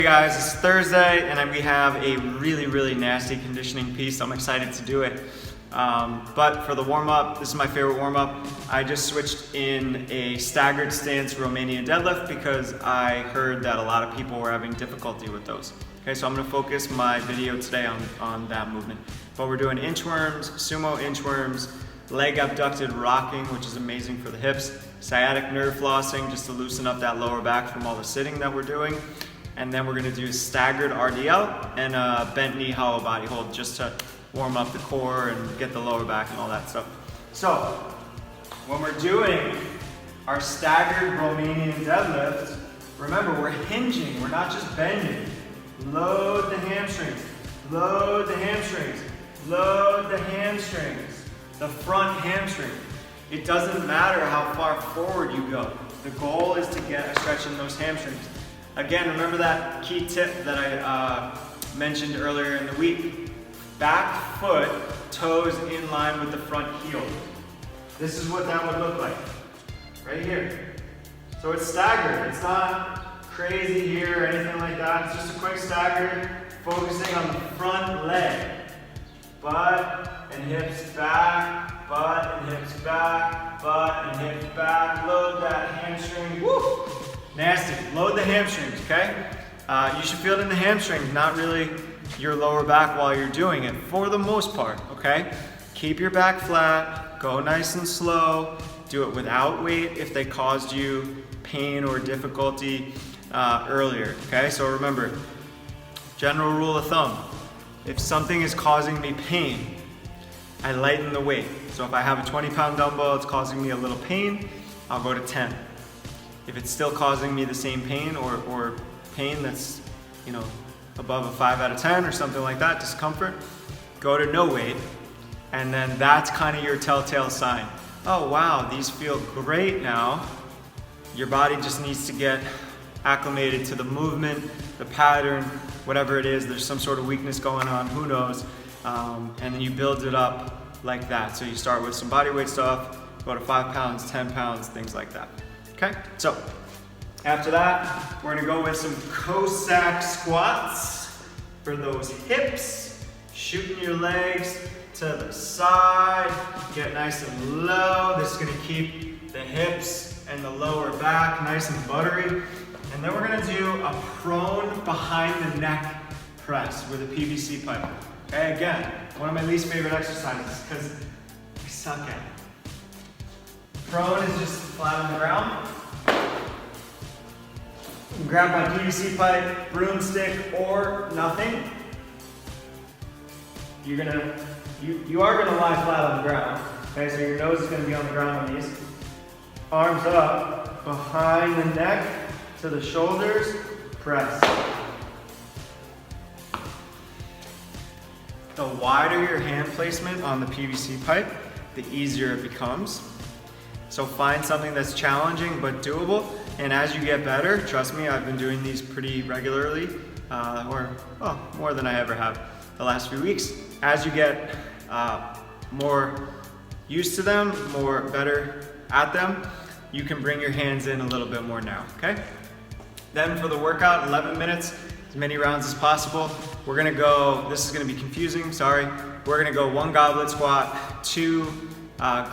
Hey guys, it's Thursday and we have a really nasty conditioning piece. I'm excited to do it. But for the warm-up, this is my favorite warm-up. I just switched in a staggered stance Romanian deadlift because I heard that a lot of people were having difficulty with those. Okay, so I'm gonna focus my video today on that movement. But we're doing inchworms, sumo inchworms, leg abducted rocking, which is amazing for the hips, sciatic nerve flossing, just to loosen up that lower back from all the sitting that we're doing. And then we're gonna do staggered RDL and a bent knee hollow body hold just to warm up the core and get the lower back and all that stuff. So, when we're doing our staggered Romanian deadlift, remember we're hinging, we're not just bending. Load the hamstrings, load the hamstrings, load the hamstrings, the front hamstring. It doesn't matter how far forward you go. The goal is to get a stretch in those hamstrings. Again, remember that key tip that I mentioned earlier in the week. Back foot, toes in line with the front heel. This is what that would look like, right here. So it's staggered, it's not crazy here or anything like that. It's just a quick stagger, focusing on the front leg. Butt and hips back, butt and hips back, butt and hips back. Load that hamstring, woo! Nasty, load the hamstrings, okay? You should feel it in the hamstrings, not really your lower back while you're doing it, for the most part, okay? Keep your back flat, go nice and slow, do it without weight if they caused you pain or difficulty earlier, okay? So remember, general rule of thumb, if something is causing me pain, I lighten the weight. So if I have a 20-pound dumbbell, it's causing me a little pain, I'll go to 10. If it's still causing me the same pain or pain that's, you know, above a 5 out of 10 or something like that, discomfort, go to no weight, and then that's kind of your telltale sign. Oh wow, these feel great now. Your body just needs to get acclimated to the movement, the pattern, whatever it is. There's some sort of weakness going on, who knows, and then you build it up like that. So you start with some body weight stuff, go to 5 pounds, 10 pounds, things like that. Okay, so after that, we're gonna go with some Cossack squats for those hips, shooting your legs to the side, get nice and low. This is gonna keep the hips and the lower back nice and buttery. And then we're gonna do a prone behind the neck press with a PVC pipe. Okay, again, one of my least favorite exercises because I suck at it. Prone is just flat on the ground. Grab my PVC pipe, broomstick, or nothing. You are gonna lie flat on the ground. Okay, so your nose is gonna be on the ground on these. Arms up, behind the neck, to the shoulders, press. The wider your hand placement on the PVC pipe, the easier it becomes. So find something that's challenging but doable, and as you get better, trust me, I've been doing these pretty regularly, more than I ever have the last few weeks. As you get more used to them, better at them, you can bring your hands in a little bit more now, okay? Then for the workout, 11 minutes, as many rounds as possible. We're gonna go, this is gonna be confusing, sorry. We're gonna go 1 goblet squat, 2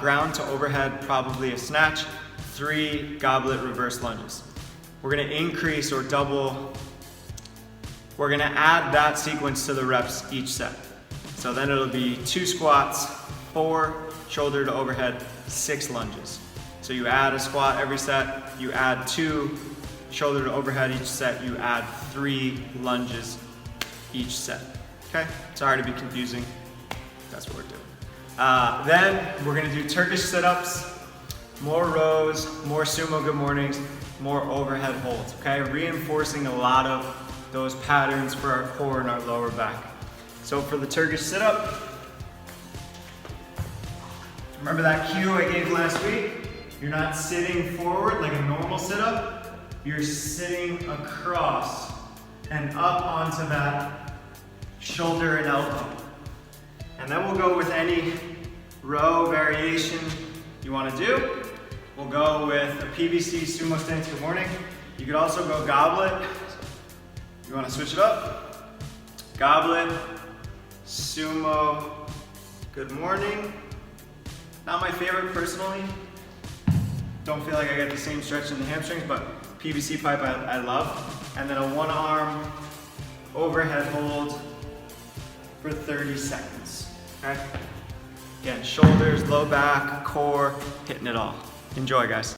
ground to overhead, probably a snatch, 3 goblet reverse lunges. We're gonna increase or double, we're gonna add that sequence to the reps each set. So then it'll be 2 squats, 4 shoulder to overhead, 6 lunges. So you add a squat every set, you add 2 shoulder to overhead each set, you add 3 lunges each set. Okay, sorry to be confusing, that's what we're doing. Then we're gonna do Turkish sit-ups, more rows, more sumo good mornings, more overhead holds, okay? Reinforcing a lot of those patterns for our core and our lower back. So for the Turkish sit-up, remember that cue I gave last week? You're not sitting forward like a normal sit-up, you're sitting across and up onto that shoulder and elbow. And then we'll go with any row variation you want to do. We'll go with a PVC sumo stance good morning. You could also go goblet, You wanna switch it up? Goblet, sumo, good morning. Not my favorite personally. Don't feel like I get the same stretch in the hamstrings, but PVC pipe I love. And then a one arm overhead hold for 30 seconds, okay? Again, shoulders, low back, core, hitting it all. Enjoy, guys.